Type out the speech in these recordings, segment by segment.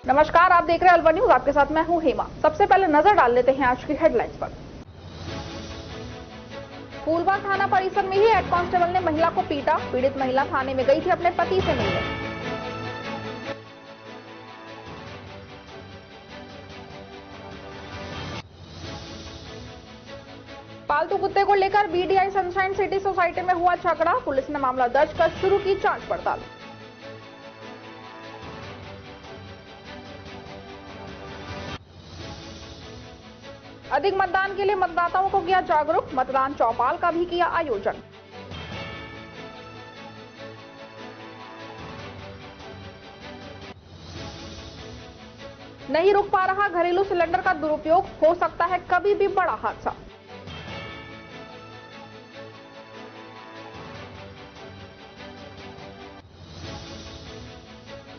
नमस्कार, आप देख रहे हैं अलवर न्यूज। आपके साथ मैं हूं हेमा। सबसे पहले नजर डाल लेते हैं आज की हेडलाइंस पर। फूलबाग थाना परिसर में ही हेड कांस्टेबल ने महिला को पीटा। पीड़ित महिला थाने में गई थी अपने पति से मिलने। पालतू कुत्ते को लेकर बीडीआई सनशाइन सिटी सोसाइटी में हुआ झगड़ा। पुलिस ने मामला दर्ज कर शुरू की जांच पड़ताल। अधिक मतदान के लिए मतदाताओं को किया जागरूक। मतदान चौपाल का भी किया आयोजन। नहीं रुक पा रहा घरेलू सिलेंडर का दुरुपयोग, हो सकता है कभी भी बड़ा हादसा।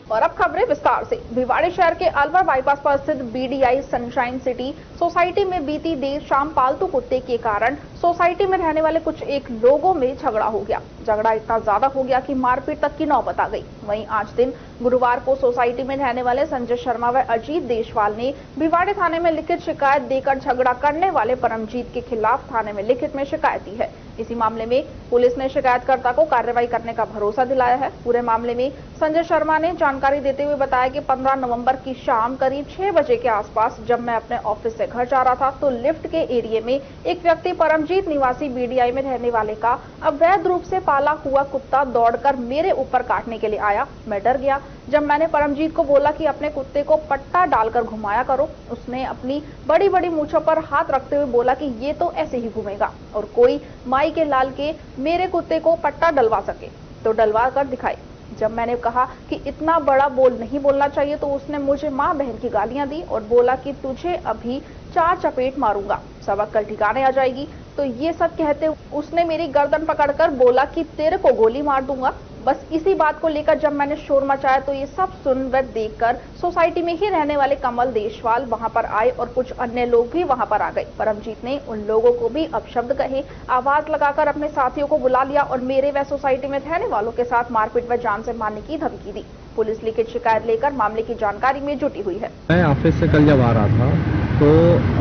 और अब खबरें विस्तार से। भिवाड़ी शहर के अलवर बाईपास पर स्थित बीडीआई सनशाइन सिटी सोसाइटी में बीती देर शाम पालतू कुत्ते के कारण सोसाइटी में रहने वाले कुछ एक लोगों में झगड़ा हो गया। झगड़ा इतना ज्यादा हो गया कि मारपीट तक की नौबत आ गई। वहीं आज दिन गुरुवार को सोसाइटी में रहने वाले संजय शर्मा व अजीत देशवाल ने भिवाड़ी थाने में लिखित शिकायत देकर झगड़ा करने वाले परमजीत के खिलाफ थाने में लिखित में शिकायत दी है। इसी मामले में पुलिस ने शिकायतकर्ता को कार्रवाई करने का भरोसा दिलाया है। पूरे मामले में संजय शर्मा ने जानकारी देते हुए बताया कि 15 नवंबर की शाम करीब 6 बजे के आसपास जब मैं अपने ऑफिस से घर जा रहा था तो लिफ्ट के एरिया में एक व्यक्ति परमजीत निवासी बीडीआई में रहने वाले का अवैध रूप से पाला हुआ कुत्ता दौड़कर मेरे ऊपर काटने के लिए आया। मैं डर गया। जब मैंने परमजीत को बोला कि अपने कुत्ते को पट्टा डालकर घुमाया करो, उसने अपनी बड़ी बड़ी मूंछों पर हाथ रखते हुए बोला कि ये तो ऐसे ही घूमेगा और कोई माई के लाल के मेरे कुत्ते को पट्टा डलवा सके तो डलवा कर दिखाए। जब मैंने कहा कि इतना बड़ा बोल नहीं बोलना चाहिए तो उसने मुझे माँ बहन की गालियां दी और बोला कि तुझे अभी 4 चपेट मारूंगा, सबक कल ठिकाने आ जाएगी। तो ये सब कहते उसने मेरी गर्दन पकड़कर बोला कि तेरे को गोली मार दूंगा। बस इसी बात को लेकर जब मैंने शोर मचाया तो ये सब सुन व देखकर सोसाइटी में ही रहने वाले कमल देशवाल वहां पर आए और कुछ अन्य लोग भी वहां पर आ गए। परमजीत ने उन लोगों को भी अपशब्द कहे, आवाज लगाकर अपने साथियों को बुला लिया और मेरे व सोसाइटी में रहने वालों के साथ मारपीट व जान से मारने की धमकी दी। पुलिस लिखित शिकायत लेकर मामले की जानकारी में जुटी हुई है। मैं ऑफिस से कल जब आ रहा था तो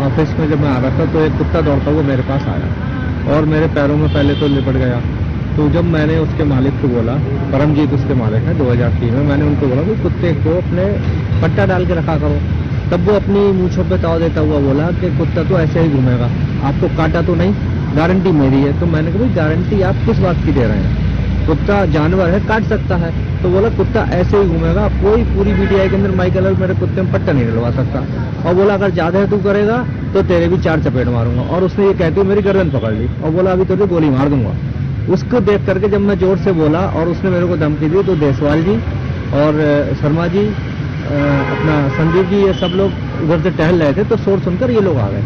ऑफिस में जब मैं आ रहा था तो एक कुत्ता दौड़ता हुआ मेरे पास आया और मेरे पैरों में पहले तो लिपट गया। तो जब मैंने उसके मालिक को बोला, परमजीत उसके मालिक है, 2003 में मैंने उनको बोला कि कुत्ते को अपने पट्टा डाल के रखा करो। तब वो अपनी मूंछों पे ताव देता हुआ बोला कि कुत्ता तो ऐसे ही घूमेगा, आपको काटा तो नहीं, गारंटी मेरी है। तो मैंने कहा भाई गारंटी आप किस बात की दे रहे हैं, कुत्ता जानवर है, काट सकता है। तो बोला कुत्ता ऐसे ही घूमेगा, कोई पूरी बीडीआई के अंदर माई कलर मेरे कुत्ते में पट्टा नहीं डलवा सकता। और बोला अगर ज्यादा तू करेगा तो तेरे भी 4 चपेट मारूंगा। और उसने ये कहते हुए मेरी गर्दन पकड़ ली और बोला अभी तुझे गोली मार दूंगा। उसको देख करके जब मैं जोर से बोला और उसने मेरे को धमकी दी तो देशवाल जी और शर्मा जी, अपना संदीप जी, ये सब लोग उधर से टहल रहे थे तो शोर सुनकर ये लोग आ गए।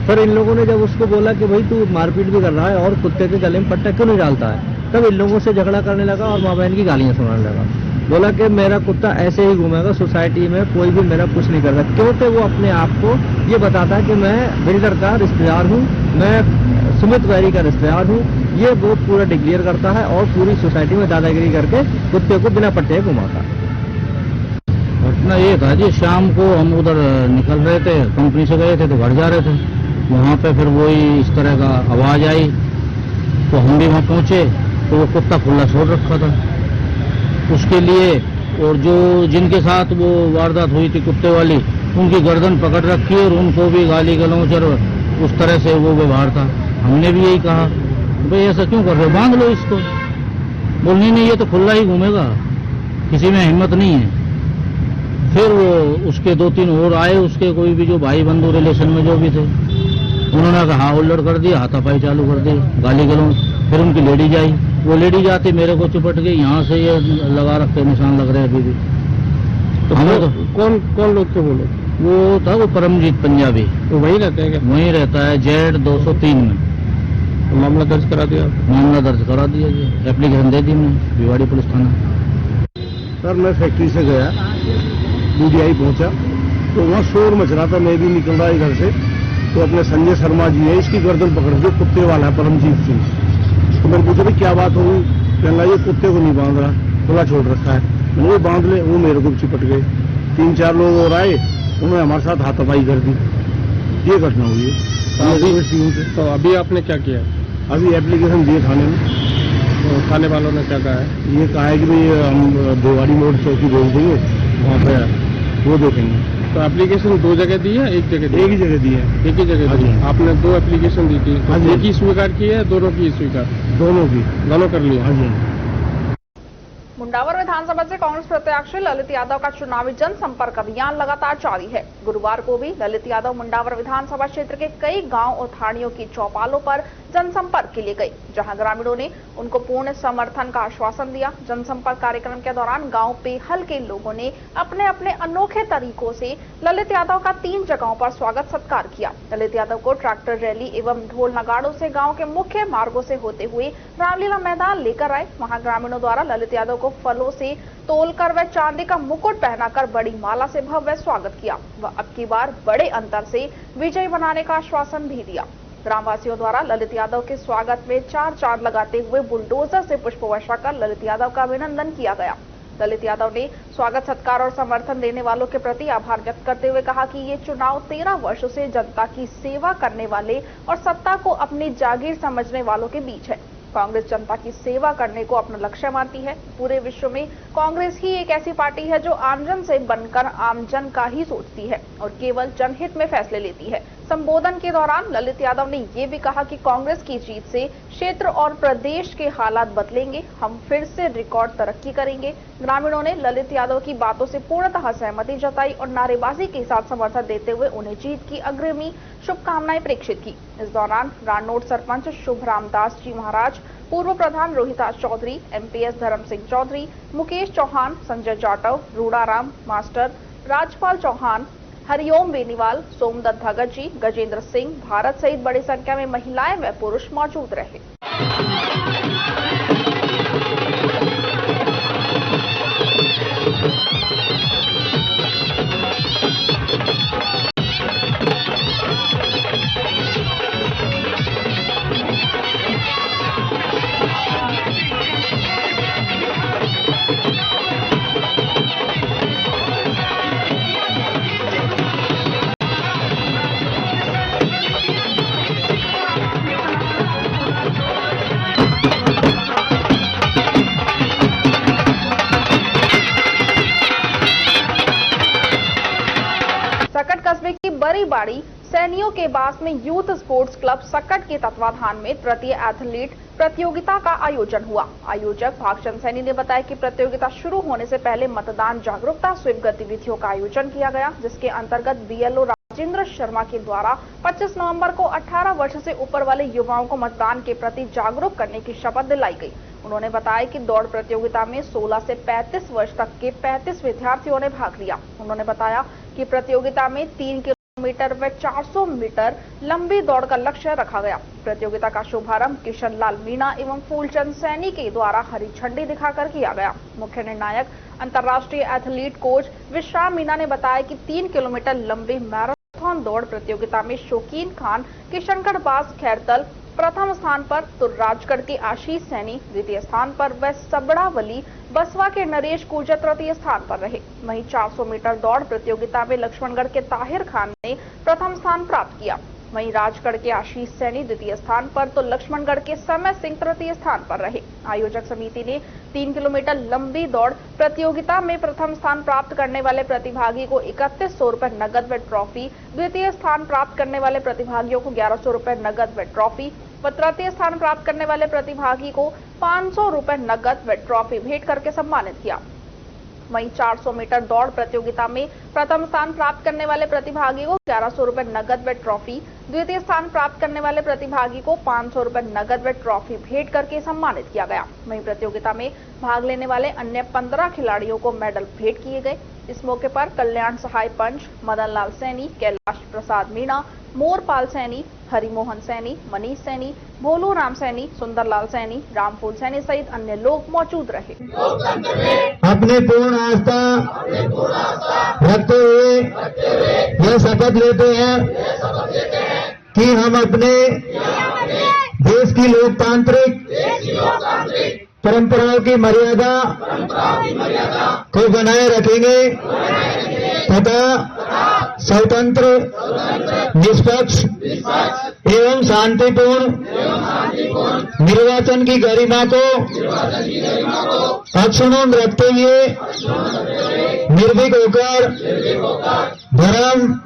फिर इन लोगों ने जब उसको बोला कि भाई तू मारपीट भी कर रहा है और कुत्ते के गले में पट्टा क्यों नहीं डालता है, तब इन लोगों से झगड़ा करने लगा और माँ बहन की गालियां सुनाने लगा। बोला कि मेरा कुत्ता ऐसे ही घूमेगा, सोसाइटी में कोई भी मेरा कुछ नहीं करता, क्योंकि वो अपने आप को ये बताता है कि मैं बिल्डर का रिश्तेदार हूँ, मैं सुमित वैरी का रिश्तेदार हूँ। ये वो पूरा डिक्लेयर करता है और पूरी सोसाइटी में दादागिरी करके कुत्ते को बिना पट्टे घुमाता। घटना ये था जी, शाम को हम उधर निकल रहे थे, कंपनी से गए थे तो घर जा रहे थे। वहाँ पे फिर वही इस तरह का आवाज आई तो हम भी वहाँ पहुँचे तो वो कुत्ता खुला छोड़ रखा था उसके लिए। और जो जिनके साथ वो वारदात हुई थी कुत्ते वाली, उनकी गर्दन पकड़ रखी और उनको भी गाली गलौज और उस तरह से वो व्यवहार था। हमने भी यही कहा भाई ऐसा क्यों कर रहे हो, बांध लो इसको। बोलनी नहीं, ये तो खुला ही घूमेगा, किसी में हिम्मत नहीं है। फिर वो उसके 2-3 और आए, उसके कोई भी जो भाई बंधु रिलेशन में जो भी थे, उन्होंने कहा हुल्लड़ कर दिया, हाथापाई चालू कर दी, गाली गलौज। फिर उनकी लेडीज आई, वो लेडीज आती मेरे को चिपट गई, यहाँ से ये लगा रखे निशान लग रहे हैं अभी भी। तो हमें तो कौन लोग थे बोलो? वो था वो परमजीत पंजाबी। तो वही रहते हैं क्या? वहीं रहता है, जेड 203 में। तो मामला दर्ज करा दिया? मामला दर्ज करा दिया जी, एप्लीकेशन दे दी मैंने भिवाड़ी पुलिस थाना। सर मैं फैक्ट्री से गया, बीडीआई पहुंचा तो वहाँ शोर मच रहा था, मैं भी निकल रहा इधर से तो अपने संजय शर्मा जी है, इसकी गर्दन पकड़ के कुत्ते वाला है परमजीत सिंह। तो मैंने पूछा भाई क्या बात होगी, कहना ये कुत्ते को नहीं बांध रहा, खुला छोड़ रखा है। मैंने वो बांध ले, वो मेरे को चिपट गए। 3-4 लोग और आए, उन्होंने हमारे साथ हाथापाई कर दी। ये घटना हुई है। तो अभी आपने क्या किया? अभी एप्लीकेशन दिए थाने में। तो थाने वालों ने क्या कहा है? ये कहा है कि भाई हम देवाड़ी मोड़ चौकी भेज देंगे, वहाँ पे वो देखेंगे। तो एप्लीकेशन 2 जगह दी है, 1 जगह दी? एक ही जगह दी है। एक ही जगह दी। आपने 2 एप्लीकेशन दी थी, तो एक ही स्वीकार की है, दोनों की स्वीकार? दोनों की। दोनों कर लिया? हाँ जी। मुंडावर विधानसभा से कांग्रेस प्रत्याशी ललित यादव का चुनावी जनसंपर्क अभियान लगातार जारी है। गुरुवार को भी ललित यादव मुंडावर विधानसभा क्षेत्र के कई गांव और थानियों की चौपालों पर जनसंपर्क के लिए गए, जहां ग्रामीणों ने उनको पूर्ण समर्थन का आश्वासन दिया। जनसंपर्क कार्यक्रम के दौरान गांव पेहल के लोगों ने अपने अपने अनोखे तरीकों से ललित यादव का 3 जगहों पर स्वागत सत्कार किया। ललित यादव को ट्रैक्टर रैली एवं ढोल नगाड़ों से गाँव के मुख्य मार्गों से होते हुए रामलीला मैदान लेकर आए। वहां ग्रामीणों द्वारा ललित यादव को फलों से तोलकर व चांदी का मुकुट पहनाकर बड़ी माला से भव्य स्वागत किया व अब की बार बड़े अंतर से विजयी बनाने का आश्वासन भी दिया। ग्रामवासियों द्वारा ललित यादव के स्वागत में 4 चांद लगाते हुए बुलडोजर से पुष्प वर्षा कर ललित यादव का अभिनंदन किया गया। ललित यादव ने स्वागत सत्कार और समर्थन देने वालों के प्रति आभार व्यक्त करते हुए कहा कि ये चुनाव 13 वर्षों से जनता की सेवा करने वाले और सत्ता को अपनी जागीर समझने वालों के बीच है। कांग्रेस जनता की सेवा करने को अपना लक्ष्य मानती है। पूरे विश्व में कांग्रेस ही एक ऐसी पार्टी है जो आमजन से बनकर आमजन का ही सोचती है और केवल जनहित में फैसले लेती है। संबोधन के दौरान ललित यादव ने ये भी कहा कि कांग्रेस की जीत से क्षेत्र और प्रदेश के हालात बदलेंगे, हम फिर से रिकॉर्ड तरक्की करेंगे। ग्रामीणों ने ललित यादव की बातों से पूर्णतः सहमति जताई और नारेबाजी के साथ समर्थन देते हुए उन्हें जीत की अग्रिमी शुभकामनाएं प्रेषित की। इस दौरान रानोट सरपंच शुभ रामदास जी महाराज, पूर्व प्रधान रोहितास चौधरी, एमपीएस धर्म सिंह चौधरी, मुकेश चौहान, संजय जाटव, रूड़ाराम मास्टर, राजपाल चौहान, हरिओम बेनीवाल, सोमदत्त भगत जी, गजेंद्र सिंह, भारत सहित बड़ी संख्या में महिलाएं व पुरुष मौजूद रहे। सकट कस्बे की बरीबाड़ी सैनियों के पास में यूथ स्पोर्ट्स क्लब सकट के तत्वाधान में तृतीय एथलीट प्रतियोगिता का आयोजन हुआ। आयोजक भागचंद सैनी ने बताया कि प्रतियोगिता शुरू होने से पहले मतदान जागरूकता स्वीप गतिविधियों का आयोजन किया गया, जिसके अंतर्गत बीएलओ राजेंद्र शर्मा के द्वारा 25 नवंबर को 18 वर्ष से ऊपर वाले युवाओं को मतदान के प्रति जागरूक करने की शपथ दिलाई गई। उन्होंने बताया कि दौड़ प्रतियोगिता में 16 से 35 वर्ष तक के 35 विद्यार्थियों ने भाग लिया। उन्होंने बताया कि प्रतियोगिता में 3 किलोमीटर व 400 मीटर लंबी दौड़ का लक्ष्य रखा गया। प्रतियोगिता का शुभारंभ किशन लाल मीणा एवं फूलचंद सैनी के द्वारा हरी झंडी दिखाकर किया गया। मुख्य निर्णायक अंतर्राष्ट्रीय एथलीट कोच विश्राम मीणा ने बताया कि 3 किलोमीटर लंबी मैराथन दौड़ प्रतियोगिता में शौकीन खान, किशनगढ़ बास खैरतल प्रथम स्थान पर, तो राजगढ़ के आशीष सैनी द्वितीय स्थान पर व सबड़ावली बसवा के नरेश गुर्जर तृतीय स्थान पर रहे। वहीं 400 मीटर दौड़ प्रतियोगिता में लक्ष्मणगढ़ के ताहिर खान ने प्रथम स्थान प्राप्त किया। वहीं राजगढ़ के आशीष सैनी द्वितीय स्थान पर, तो लक्ष्मणगढ़ के समय सिंह तृतीय स्थान पर रहे। आयोजक समिति ने 3 किलोमीटर लंबी दौड़ प्रतियोगिता में प्रथम स्थान प्राप्त करने वाले प्रतिभागी को 3100 रुपए नगद व ट्रॉफी, द्वितीय स्थान प्राप्त करने वाले प्रतिभागियों को 1100 रुपए नगद व ट्रॉफी व तृतीय स्थान प्राप्त करने वाले प्रतिभागी को 500 रुपए नगद व ट्रॉफी भेंट करके सम्मानित किया। वहीं 400 मीटर दौड़ प्रतियोगिता में प्रथम स्थान प्राप्त करने वाले प्रतिभागी को 1100 रुपए नगद व ट्रॉफी, द्वितीय स्थान प्राप्त करने वाले प्रतिभागी को 500 रुपए नगद व ट्रॉफी भेंट करके सम्मानित किया गया। वहीं प्रतियोगिता में भाग लेने वाले अन्य 15 खिलाड़ियों को मेडल भेंट किए गए। इस मौके पर कल्याण सहाय पंच मदन लाल सैनी, कैलाश प्रसाद मीणा, मोरपाल सैनी, हरिमोहन सैनी, मनीष सैनी, भोलू राम सैनी, सुंदरलाल सैनी, रामफूल सैनी सहित अन्य लोग मौजूद रहे। अपनी पूर्ण आस्था रखते हुए यह शपथ लेते हैं कि हम अपने देश की लोकतांत्रिक परंपराओं की मर्यादा को बनाए रखेंगे तथा स्वतंत्र, निष्पक्ष एवं शांतिपूर्ण निर्वाचन की गरिमा को अक्षुण्ण रखते हुए निर्भीक होकर धर्म।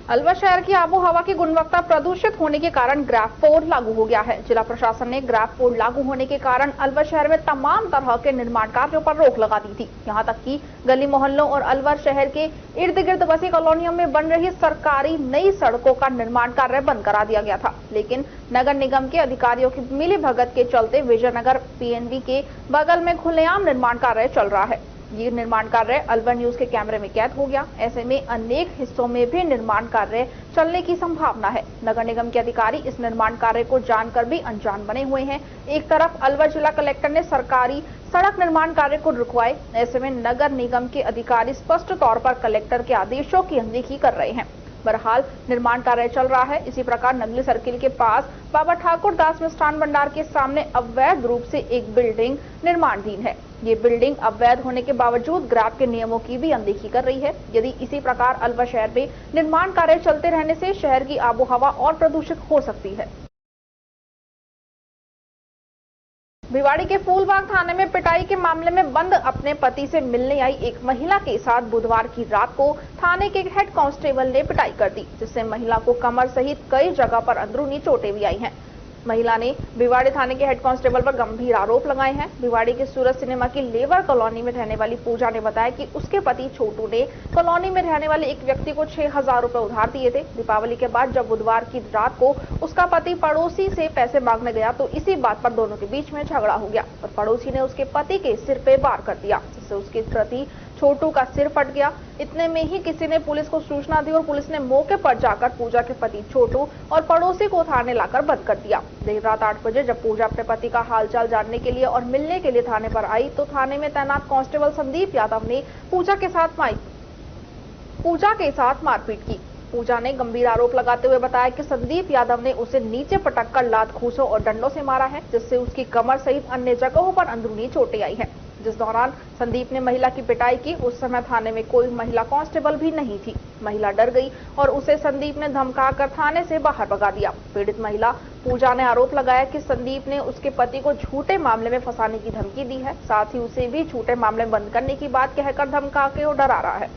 अलवर शहर की आबो हवा की गुणवत्ता प्रदूषित होने के कारण ग्राफ कोड लागू हो गया है। जिला प्रशासन ने ग्राफ कोड लागू होने के कारण अलवर शहर में तमाम तरह के निर्माण कार्यों पर रोक लगा दी थी। यहां तक कि गली मोहल्लों और अलवर शहर के इर्द गिर्द बसी कॉलोनियों में बन रही सरकारी नई सड़कों का निर्माण कार्य बंद करा दिया गया था। लेकिन नगर निगम के अधिकारियों की मिलीभगत के चलते विजयनगर पीएनबी के बगल में खुलेआम निर्माण कार्य चल रहा है। ये निर्माण कार्य अलवर न्यूज के कैमरे में कैद हो गया। ऐसे में अनेक हिस्सों में भी निर्माण कार्य चलने की संभावना है। नगर निगम के अधिकारी इस निर्माण कार्य को जानकर भी अनजान बने हुए हैं। एक तरफ अलवर जिला कलेक्टर ने सरकारी सड़क निर्माण कार्य को रुकवाए, ऐसे में नगर निगम के अधिकारी स्पष्ट तौर पर कलेक्टर के आदेशों की अनदेखी कर रहे हैं। बहरहाल निर्माण कार्य चल रहा है। इसी प्रकार नगली सर्किल के पास बाबा ठाकुर दास मिष्ठान भंडार के सामने अवैध रूप से एक बिल्डिंग निर्माणाधीन है। ये बिल्डिंग अवैध होने के बावजूद ग्राफ के नियमों की भी अनदेखी कर रही है। यदि इसी प्रकार अलवर शहर में निर्माण कार्य चलते रहने से शहर की आबोहवा और प्रदूषित हो सकती है। भिवाड़ी के फूलबाग थाने में पिटाई के मामले में बंद अपने पति से मिलने आई एक महिला के साथ बुधवार की रात को थाने के हेड कांस्टेबल ने पिटाई कर दी, जिससे महिला को कमर सहित कई जगह पर अंदरूनी चोटें भी आई हैं। महिला ने भिवाड़ी थाने के हेड कांस्टेबल पर गंभीर आरोप लगाए हैं। भिवाड़ी के सूरज सिनेमा की लेबर कॉलोनी में रहने वाली पूजा ने बताया कि उसके पति छोटू ने कॉलोनी में रहने वाले एक व्यक्ति को 6,000 रुपए उधार दिए थे। दीपावली के बाद जब बुधवार की रात को उसका पति पड़ोसी से पैसे मांगने गया तो इसी बात पर दोनों के बीच में झगड़ा हो गया और पड़ोसी ने उसके पति के सिर पे वार कर दिया, जिससे उसके प्रति छोटू का सिर फट गया। इतने में ही किसी ने पुलिस को सूचना दी और पुलिस ने मौके पर जाकर पूजा के पति छोटू और पड़ोसी को थाने लाकर बंद कर दिया। देर रात 8 बजे जब पूजा अपने पति का हालचाल जानने के लिए और मिलने के लिए थाने पर आई तो थाने में तैनात कांस्टेबल संदीप यादव ने पूजा के साथ मारपीट की। पूजा ने गंभीर आरोप लगाते हुए बताया कि संदीप यादव ने उसे नीचे पटककर लात घूंसों और डंडों से मारा है, जिससे उसकी कमर सहित अन्य जगहों पर अंदरूनी चोटें आई हैं। जिस दौरान संदीप ने महिला की पिटाई की उस समय थाने में कोई महिला कांस्टेबल भी नहीं थी। महिला डर गई और उसे संदीप ने धमकाकर थाने से बाहर भगा दिया। पीड़ित महिला पूजा ने आरोप लगाया कि संदीप ने उसके पति को झूठे मामले में फंसाने की धमकी दी है, साथ ही उसे भी झूठे मामले बंद करने की बात कहकर धमका के और डरा रहा है।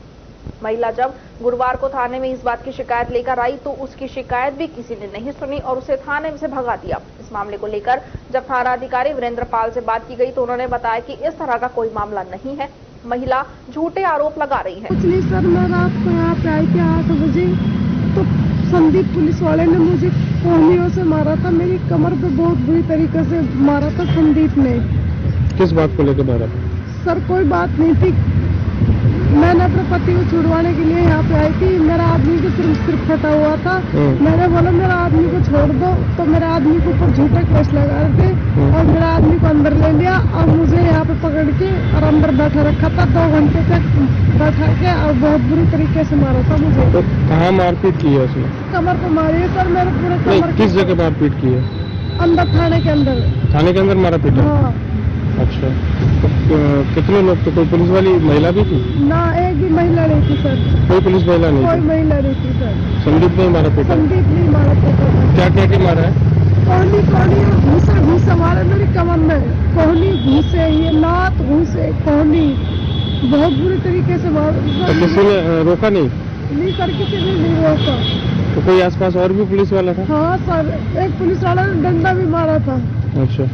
महिला जब गुरुवार को थाने में इस बात की शिकायत लेकर आई तो उसकी शिकायत भी किसी ने नहीं सुनी और उसे थाने से भगा दिया। इस मामले को लेकर जब थाना अधिकारी वीरेंद्र पाल से बात की गई तो उन्होंने बताया कि इस तरह का कोई मामला नहीं है। महिला झूठे आरोप लगा रही है। कुछ नहीं सर, मैं रात को यहाँ पे आई थी 8 बजे तो संदीप पुलिस वाले ने मुझे कोहनियों से मारा था। मेरी कमर पे बहुत बुरी तरीके से मारा था संदीप ने। किस बात को लेकर मारा था? सर कोई बात नहीं थी, मैंने अपने पति को छुड़वाने के लिए यहाँ पे आई थी। मेरा आदमी को सिर्फ फटा हुआ था। मैंने बोला मेरा आदमी को छोड़ दो तो मेरे आदमी के ऊपर झूठे केस लगा रहे थे और मेरा आदमी को अंदर ले लिया और मुझे यहाँ पे पकड़ के और अंदर बैठा रखा था। 2 घंटे तक बैठा के और बहुत बुरी तरीके से मारा था मुझे। तो कहाँ मारपीट की है उसने? कमर पे मारी है सर, मेरे पूरे कमर। किस जगह मारपीट की है? अंदर, थाने के अंदर। थाने के अंदर मारा पीटा? हाँ। अच्छा, तो कितने लोग थे? कोई पुलिस वाली महिला भी थी? ना, एक भी महिला नहीं थी सर। कोई पुलिस महिला नहीं? कोई महिला नहीं थी सर। संदीप ने मारा पीटा? संदीप नहीं मारा पीटा। क्या क्या के मारा है? कोहनी घूसा मारे मेरी कमर में। कोहनी घूसे, ये लात घूसे, कोहनी बहुत बुरी तरीके से मारा। तो किसी ने रोका नहीं? नहीं सर, किसी ने नहीं रोका। तो कोई आसपास और भी पुलिस वाला था? हाँ सर, एक पुलिस वाला ने डंडा भी मारा था। अच्छा।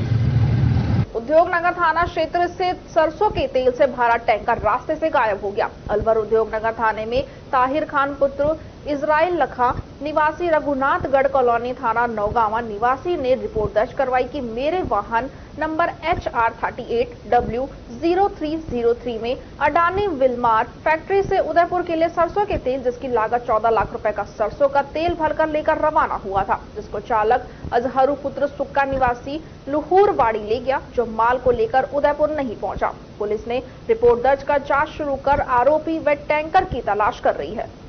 उद्योगनगर थाना क्षेत्र से सरसों के तेल से भरा टैंकर रास्ते से गायब हो गया। अलवर उद्योगनगर थाने में ताहिर खान पुत्र इजराइल लखा निवासी रघुनाथगढ़ कॉलोनी थाना नौगांवा निवासी ने रिपोर्ट दर्ज करवाई कि मेरे वाहन नंबर HR38W0303 में अडानी विलमार फैक्ट्री से उदयपुर के लिए सरसों के तेल जिसकी लागत 14 लाख रुपए का सरसों का तेल भरकर लेकर रवाना हुआ था, जिसको चालक अजहरू पुत्र सुक्का निवासी लुहूरवाड़ी ले गया, जो माल को लेकर उदयपुर नहीं पहुंचा। पुलिस ने रिपोर्ट दर्ज कर जांच शुरू कर आरोपी व टैंकर की तलाश कर रही है।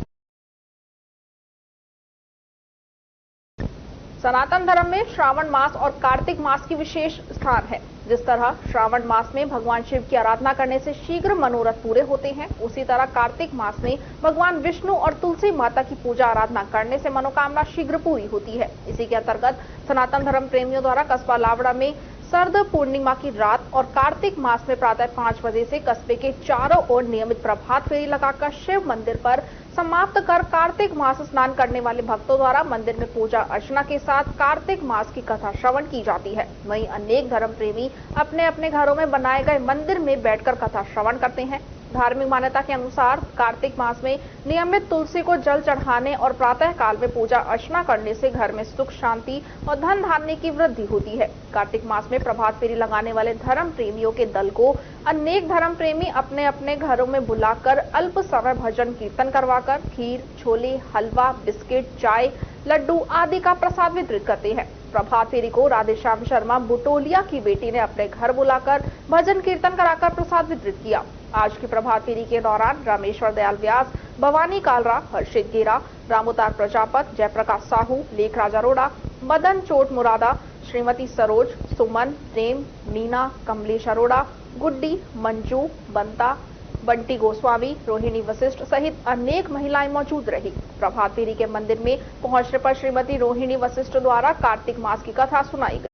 सनातन धर्म में श्रावण मास और कार्तिक मास की विशेष स्थान है। जिस तरह श्रावण मास में भगवान शिव की आराधना करने से शीघ्र मनोरथ पूरे होते हैं, उसी तरह कार्तिक मास में भगवान विष्णु और तुलसी माता की पूजा आराधना करने से मनोकामना शीघ्र पूरी होती है। इसी के अंतर्गत सनातन धर्म प्रेमियों द्वारा कस्बा लावड़ा में सर्द पूर्णिमा की रात और कार्तिक मास में प्रातः 5 बजे से कस्बे के चारों ओर नियमित प्रभात फेरी लगाकर शिव मंदिर पर समाप्त कर कार्तिक मास स्नान करने वाले भक्तों द्वारा मंदिर में पूजा अर्चना के साथ कार्तिक मास की कथा श्रवण की जाती है। वहीं अनेक धर्म प्रेमी अपने अपने घरों में बनाए गए मंदिर में बैठकर कथा श्रवण करते हैं। धार्मिक मान्यता के अनुसार कार्तिक मास में नियमित तुलसी को जल चढ़ाने और प्रातः काल में पूजा अर्चना करने से घर में सुख शांति और धन धान्य की वृद्धि होती है। कार्तिक मास में प्रभात फेरी लगाने वाले धर्म प्रेमियों के दल को अनेक धर्म प्रेमी अपने अपने घरों में बुलाकर अल्प समय भजन कीर्तन करवाकर खीर, छोले, हलवा, बिस्किट, चाय, लड्डू आदि का प्रसाद वितरित करते हैं। प्रभात फेरी को राधेश्याम शर्मा बुटोलिया की बेटी ने अपने घर बुलाकर भजन कीर्तन कराकर प्रसाद वितरित किया। आज की प्रभात फेरी के दौरान रामेश्वर दयाल व्यास, भवानी कालरा, हर्षित गेरा, रामोतार प्रजापत, जयप्रकाश साहू, लेखराज अरोड़ा, मदन चोट मुरादा, श्रीमती सरोज, सुमन, प्रेम, नीना, कमलेश अरोड़ा, गुड्डी, मंजू, बंता, बंटी गोस्वामी, रोहिणी वशिष्ठ सहित अनेक महिलाएं मौजूद रही। प्रभात फेरी के मंदिर में पहुंचने पर श्रीमती रोहिणी वशिष्ठ द्वारा कार्तिक मास की कथा सुनाई गई।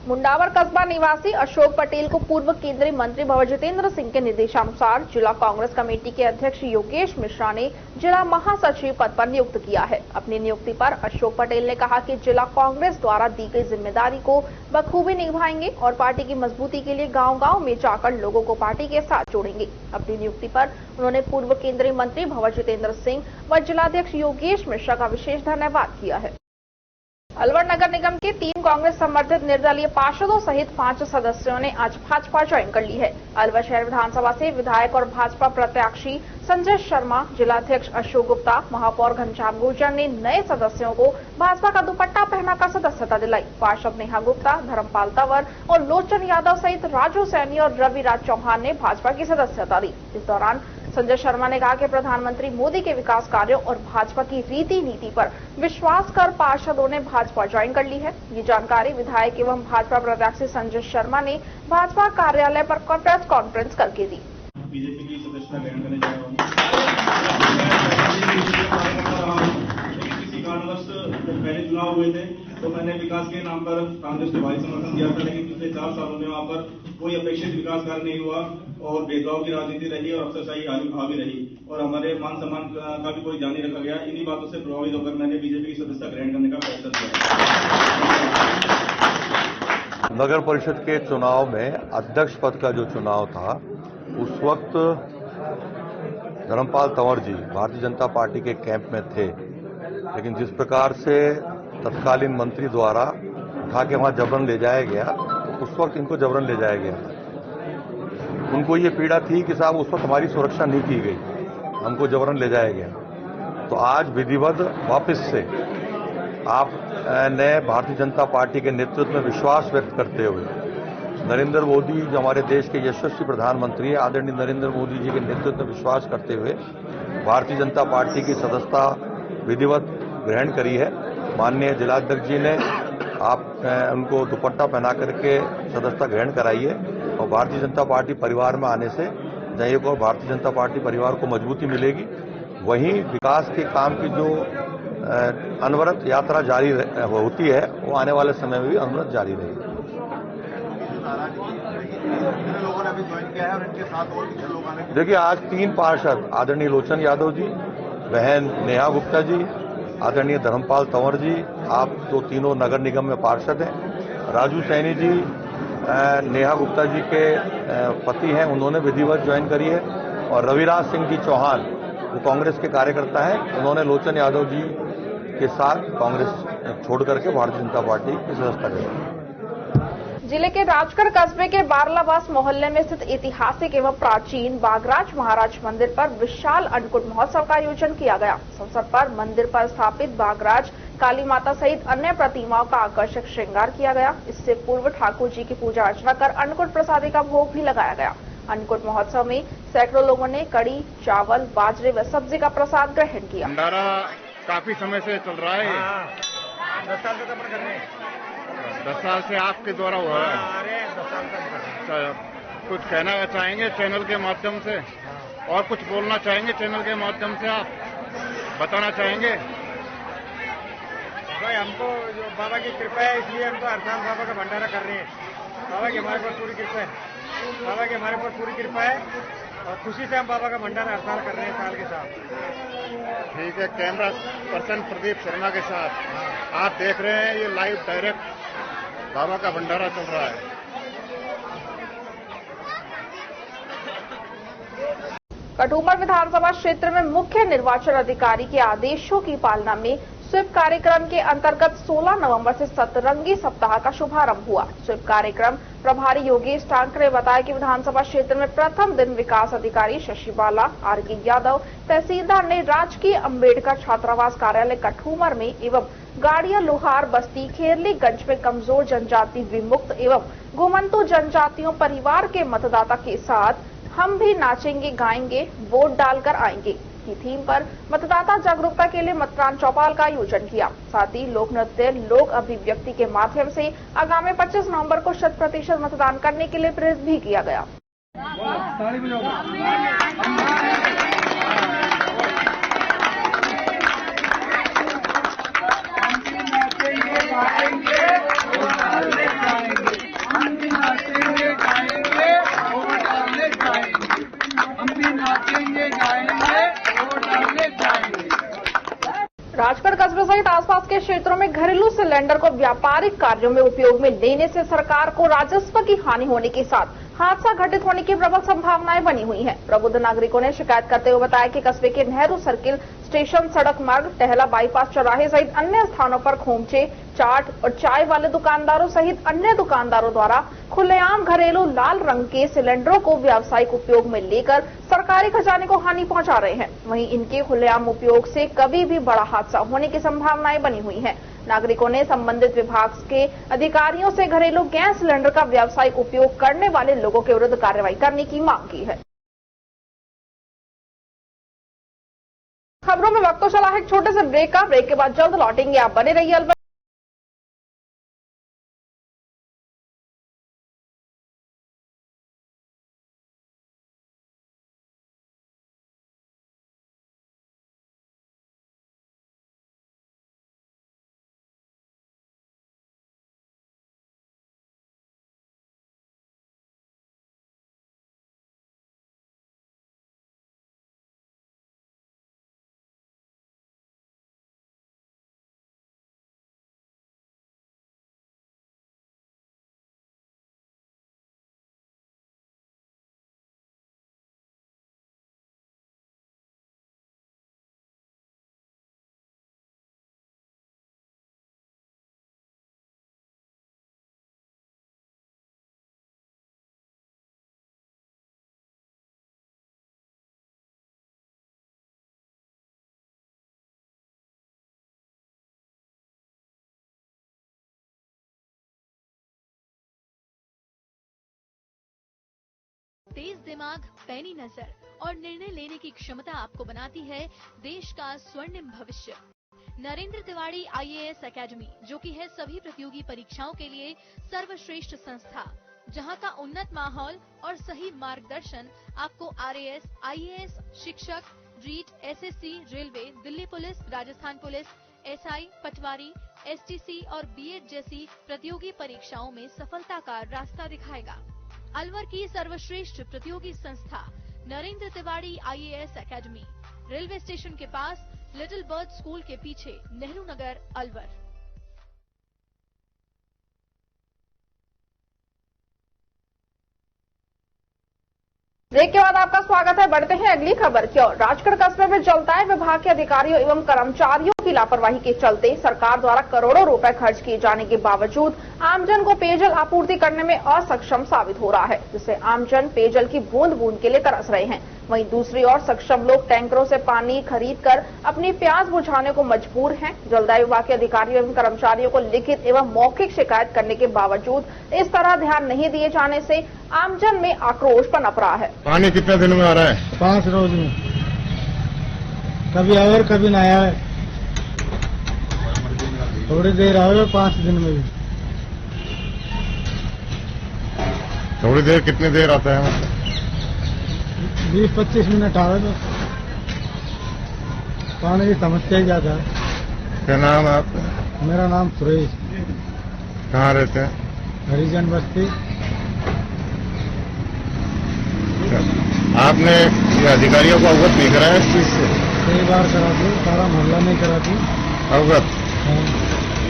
मुंडावर कस्बा निवासी अशोक पटेल को पूर्व केंद्रीय मंत्री भंवर जितेंद्र सिंह के निर्देशानुसार जिला कांग्रेस कमेटी के अध्यक्ष योगेश मिश्रा ने जिला महासचिव पद पर नियुक्त किया है। अपनी नियुक्ति पर अशोक पटेल ने कहा कि जिला कांग्रेस द्वारा दी गई जिम्मेदारी को बखूबी निभाएंगे और पार्टी की मजबूती के लिए गांव-गांव में जाकर लोगों को पार्टी के साथ जोड़ेंगे। अपनी नियुक्ति पर उन्होंने पूर्व केंद्रीय मंत्री भंवर जितेंद्र सिंह व जिलाध्यक्ष योगेश मिश्रा का विशेष धन्यवाद किया है। अलवर नगर निगम के 3 कांग्रेस समर्थित निर्दलीय पार्षदों सहित 5 सदस्यों ने आज भाजपा ज्वाइन कर ली है। अलवर शहर विधानसभा से विधायक और भाजपा प्रत्याशी संजय शर्मा, जिलाध्यक्ष अशोक गुप्ता, महापौर घनश्याम गुर्जर ने नए सदस्यों को भाजपा का दुपट्टा पहनाकर सदस्यता दिलाई। पार्षद नेहा गुप्ता, धर्मपाल तंवर और लोचन यादव सहित राजू सैनी और रविराज चौहान ने भाजपा की सदस्यता दी। इस दौरान संजय शर्मा ने कहा कि प्रधानमंत्री मोदी के विकास कार्यों और भाजपा की रीति नीति पर विश्वास कर पार्षदों ने भाजपा ज्वाइन कर ली है। ये जानकारी विधायक एवं भाजपा प्रत्याशी संजय शर्मा ने भाजपा कार्यालय पर प्रेस कॉन्फ्रेंस करके दी। बीजेपी की सदस्यता ग्रहण करने जा रहा हूं। किसी कारणवश पहले चुनाव हुए थे तो मैंने विकास के नाम पर कांग्रेस को भारी समर्थन दिया था, लेकिन पिछले 4 सालों में वहां पर कोई अपेक्षित विकास कार्य नहीं हुआ और भेदभाव की राजनीति रही और अफसरशाही हावी रही और हमारे मान सम्मान का भी कोई ध्यान नहीं रखा गया। इन्हीं बातों से प्रभावित होकर मैंने बीजेपी की सदस्यता ग्रहण करने का फैसला किया। नगर परिषद के चुनाव में अध्यक्ष पद का जो चुनाव था उस वक्त धर्मपाल तंवर जी भारतीय जनता पार्टी के कैंप में थे, लेकिन जिस प्रकार से तत्कालीन मंत्री द्वारा उठा के वहां जबरन ले जाया गया, उस वक्त इनको जबरन ले जाया गया। उनको ये पीड़ा थी कि साहब उस वक्त हमारी सुरक्षा नहीं की गई, हमको जबरन ले जाया गया। तो आज विधिवत वापस से आपने भारतीय जनता पार्टी के नेतृत्व में विश्वास व्यक्त करते हुए नरेंद्र मोदी जो हमारे देश के यशस्वी प्रधानमंत्री है, आदरणीय नरेंद्र मोदी जी के नेतृत्व में विश्वास करते हुए भारतीय जनता पार्टी की सदस्यता विधिवत ग्रहण करी है। माननीय जिलाध्यक्ष जी ने उनको दुपट्टा पहना करके सदस्यता ग्रहण कराई है और भारतीय जनता पार्टी परिवार में आने से जहाँ एक और भारतीय जनता पार्टी परिवार को मजबूती मिलेगी, वहीं विकास के काम की जो अनवरत यात्रा जारी होती है वो आने वाले समय में भी अनवरत जारी रहेगी। देखिए, आज 3 पार्षद आदरणीय लोचन यादव जी, बहन नेहा गुप्ता जी, आदरणीय धर्मपाल तंवर जी, आप तो तीनों नगर निगम में पार्षद हैं। राजू सैनी जी नेहा गुप्ता जी के पति हैं, उन्होंने विधिवत ज्वाइन करी है और रविराज सिंह जी चौहान वो कांग्रेस के कार्यकर्ता हैं, उन्होंने लोचन यादव जी के साथ कांग्रेस छोड़ करके भारतीय जनता पार्टी की सदस्यता ली। जिले के राजगढ़ कस्बे के बारलावास मोहल्ले में स्थित ऐतिहासिक एवं प्राचीन बागराज महाराज मंदिर पर विशाल अन्नकूट महोत्सव का आयोजन किया गया। इस अवसर पर मंदिर पर स्थापित बागराज काली माता सहित अन्य प्रतिमाओं का आकर्षक श्रृंगार किया गया। इससे पूर्व ठाकुर जी की पूजा अर्चना कर अन्नकूट प्रसादी का भोग भी लगाया गया। अन्नकूट महोत्सव में सैकड़ों लोगों ने कड़ी, चावल, बाजरे व सब्जी का प्रसाद ग्रहण किया। भंडारा काफी समय से चल रहा है। 10 साल से अपन कर रहे हैं। 10 साल से आपके द्वारा हुआ है। अरे 10 साल से कर रहे हैं। कुछ कहना चाहेंगे चैनल के माध्यम से और कुछ बोलना चाहेंगे चैनल के माध्यम से, आप बताना चाहेंगे? भाई हमको जो बाबा की कृपा है इसलिए हम तो हर साल बाबा का भंडारा कर रहे हैं। बाबा की हमारे पर पूरी कृपा है, बाबा की हमारे पर पूरी कृपा है और खुशी से हम बाबा का भंडारा हर साल कर रहे हैं साल के साथ। ठीक है, कैमरा पर्सन प्रदीप शर्मा के साथ आप देख रहे हैं ये लाइव डायरेक्ट बाबा का भंडारा चल रहा है। कटुमर विधानसभा क्षेत्र में मुख्य निर्वाचन अधिकारी के आदेशों की पालना में स्वीप कार्यक्रम के अंतर्गत 16 नवंबर से सतरंगी सप्ताह का शुभारंभ हुआ। स्वीप कार्यक्रम प्रभारी योगेश टांकरे ने बताया कि विधानसभा क्षेत्र में प्रथम दिन विकास अधिकारी शशि बाला, आर.के. यादव, तहसीलदार ने राजकीय अंबेडकर छात्रावास कार्यालय कटुमर में एवं गाड़िया लोहार बस्ती खेरलीगंज में कमजोर जनजाति विमुक्त एवं घुमंतु जनजातियों परिवार के मतदाता के साथ हम भी नाचेंगे गाएंगे वोट डालकर आएंगे की थीम पर मतदाता जागरूकता के लिए मतदान चौपाल का आयोजन किया। साथ ही लोक नृत्य, लोक अभिव्यक्ति के माध्यम से आगामी 25 नवंबर को 100% मतदान करने के लिए प्रेरित भी किया गया। राजगढ़ कस्बे सहित आसपास के क्षेत्रों में घरेलू सिलेंडर को व्यापारिक कार्यों में उपयोग में लेने से सरकार को राजस्व की हानि होने के साथ हादसा घटित होने की प्रबल संभावनाएं बनी हुई हैं। प्रबुद्ध नागरिकों ने शिकायत करते हुए बताया कि कस्बे के नेहरू सर्किल, स्टेशन सड़क मार्ग, टहला बाईपास चौराहे सहित अन्य स्थानों पर खोमचे, चाट और चाय वाले दुकानदारों सहित अन्य दुकानदारों द्वारा खुलेआम घरेलू लाल रंग के सिलेंडरों को व्यावसायिक उपयोग में लेकर सरकारी खजाने को हानि पहुंचा रहे हैं। वहीं इनके खुलेआम उपयोग से कभी भी बड़ा हादसा होने की संभावनाएं बनी हुई हैं। नागरिकों ने संबंधित विभाग के अधिकारियों से घरेलू गैस सिलेंडर का व्यावसायिक उपयोग करने वाले लोगों के विरुद्ध कार्रवाई करने की मांग की है। खबरों में वक्त तो चला है एक छोटे से ब्रेक का। ब्रेक के बाद जल्द लौटेंगे, आप बने रहिए अलवर। तेज दिमाग, पैनी नजर और निर्णय लेने की क्षमता आपको बनाती है देश का स्वर्णिम भविष्य। नरेंद्र तिवारी IAS एकेडमी, जो कि है सभी प्रतियोगी परीक्षाओं के लिए सर्वश्रेष्ठ संस्था, जहां का उन्नत माहौल और सही मार्गदर्शन आपको RAS, IAS, शिक्षक, REET, SSC, railway, Delhi police, Rajasthan police, SI, Patwari, STC और BEd जैसी प्रतियोगी परीक्षाओं में सफलता का रास्ता दिखाएगा। अलवर की सर्वश्रेष्ठ प्रतियोगी संस्था Narendra Tiwari IAS academy, railway station के पास, लिटिल बर्ड स्कूल के पीछे, नेहरू नगर, अलवर। ब्रेक के बाद आपका स्वागत है। बढ़ते हैं अगली खबर की ओर। राजगढ़ कस्बे में जलदाय विभाग के अधिकारियों एवं कर्मचारियों की लापरवाही के चलते सरकार द्वारा करोड़ों रुपए खर्च किए जाने के बावजूद आमजन को पेयजल आपूर्ति करने में असक्षम साबित हो रहा है, जिससे आमजन पेयजल की बूंद बूंद के लिए तरस रहे हैं। वहीं दूसरी ओर सक्षम लोग टैंकरों से पानी खरीदकर अपनी प्यास बुझाने को मजबूर हैं। जलदाय विभाग के अधिकारियों एवं कर्मचारियों को लिखित एवं मौखिक शिकायत करने के बावजूद इस तरह ध्यान नहीं दिए जाने से आमजन में आक्रोश पनप रहा है। पानी कितने दिन में आ रहा है? 5 रोज में, कभी आए कभी ना आए। थोड़ी देर आओगे 5 दिन में भी। थोड़ी देर कितनी देर आता है? 20-25 मिनट आवे तो पानी की समस्या ही ज्यादा है। क्या नाम है आपका? मेरा नाम सुरेश। कहाँ रहते हैं? हरिजन बस्ती। आपने ये अधिकारियों को अवगत नहीं कराया इस चीज से? कई बार करा दी, सारा मोहल्ला नहीं करा दी। अवगत?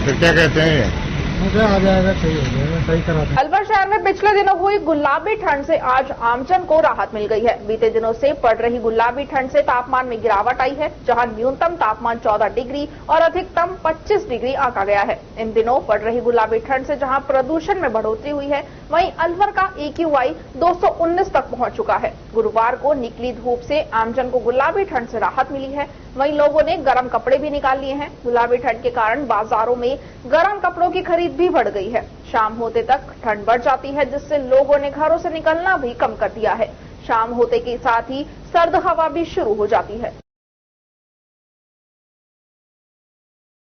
फिर क्या कहते हैं ये? मुझे आ जाएगा, सही हो जाएगा, सही करा दें। अलवर शहर में पिछले दिनों हुई गुलाबी ठंड से आज आमजन को राहत मिल गई है। बीते दिनों से पड़ रही गुलाबी ठंड से तापमान में गिरावट आई है, जहां न्यूनतम तापमान 14 डिग्री और अधिकतम 25 डिग्री आंका गया है। इन दिनों पड़ रही गुलाबी ठंड से जहां प्रदूषण में बढ़ोतरी हुई है, वहीं अलवर का AQI 219 तक पहुंच चुका है। गुरुवार को निकली धूप से आमजन को गुलाबी ठंड से राहत मिली है। वहीं लोगों ने गर्म कपड़े भी निकाल लिए हैं। गुलाबी ठंड के कारण बाजारों में गर्म कपड़ों की खरीद भी बढ़ गई है। शाम होते तक ठंड बढ़ जाती है, जिससे लोगों ने घरों से निकलना भी कम कर दिया है। शाम होते के साथ ही सर्द हवा भी शुरू हो जाती है।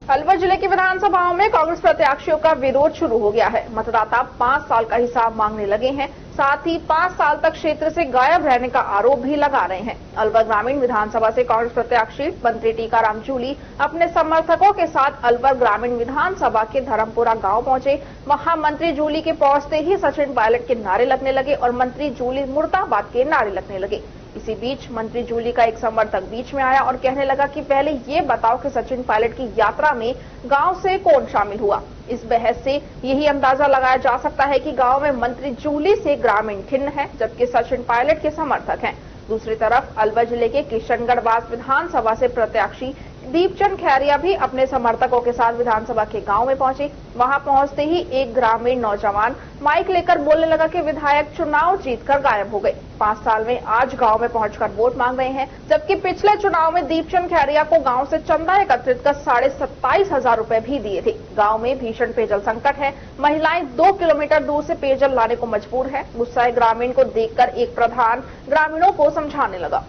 अलवर जिले की विधानसभाओं में कांग्रेस प्रत्याशियों का विरोध शुरू हो गया है। मतदाता 5 साल का हिसाब मांगने लगे हैं, साथ ही 5 साल तक क्षेत्र से गायब रहने का आरोप भी लगा रहे हैं। अलवर ग्रामीण विधानसभा से कांग्रेस प्रत्याशी मंत्री टीकाराम जूली अपने समर्थकों के साथ अलवर ग्रामीण विधानसभा के धर्मपुरा गांव पहुंचे। वहां मंत्री जूली के पहुंचते ही सचिन पायलट के नारे लगने लगे और मंत्री जूली मुर्दाबाद के नारे लगने लगे। इसी बीच मंत्री जूली का एक समर्थक बीच में आया और कहने लगा कि पहले ये बताओ कि सचिन पायलट की यात्रा में गांव से कौन शामिल हुआ। इस बहस से यही अंदाजा लगाया जा सकता है कि गांव में मंत्री जूली से ग्रामीण खिन्न है, जबकि सचिन पायलट के समर्थक हैं। दूसरी तरफ अलवर जिले के किशनगढ़ विधानसभा से प्रत्याशी दीपचंद खैरिया भी अपने समर्थकों के साथ विधानसभा के गांव में पहुंचे। वहां पहुंचते ही एक ग्रामीण नौजवान माइक लेकर बोलने लगा कि विधायक चुनाव जीतकर गायब हो गए। 5 साल में आज गांव में पहुंचकर वोट मांग रहे हैं, जबकि पिछले चुनाव में दीपचंद खैरिया को गांव से चंदा एकत्रित कर 27,500 रुपए भी दिए थे। गांव में भीषण पेयजल संकट है। महिलाएं 2 किलोमीटर दूर से पेयजल लाने को मजबूर है। गुस्साए ग्रामीण को देखकर एक प्रधान ग्रामीणों को समझाने लगा।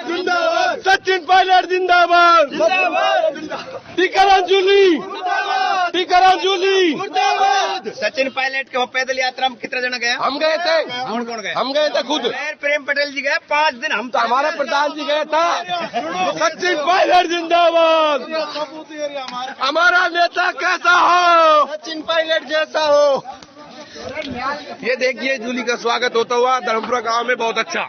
जिंदाबाद सचिन पायलट, जिंदाबाद टीकाराम जूली, टीकाराम जूली मुर्दाबाद। सचिन पायलट के पैदल यात्रा में कितना जना गया? हम गए थे। कौन कौन गए? हम गए थे खुद। प्रेम पटेल जी गए 5 दिन। हम तो हमारा प्रधान जी गए था। सचिन पायलट जिंदाबाद। हमारा नेता कैसा हो? सचिन पायलट जैसा हो। ये देखिए जूली का स्वागत होता हुआ धर्मपुरा गांव में, बहुत अच्छा।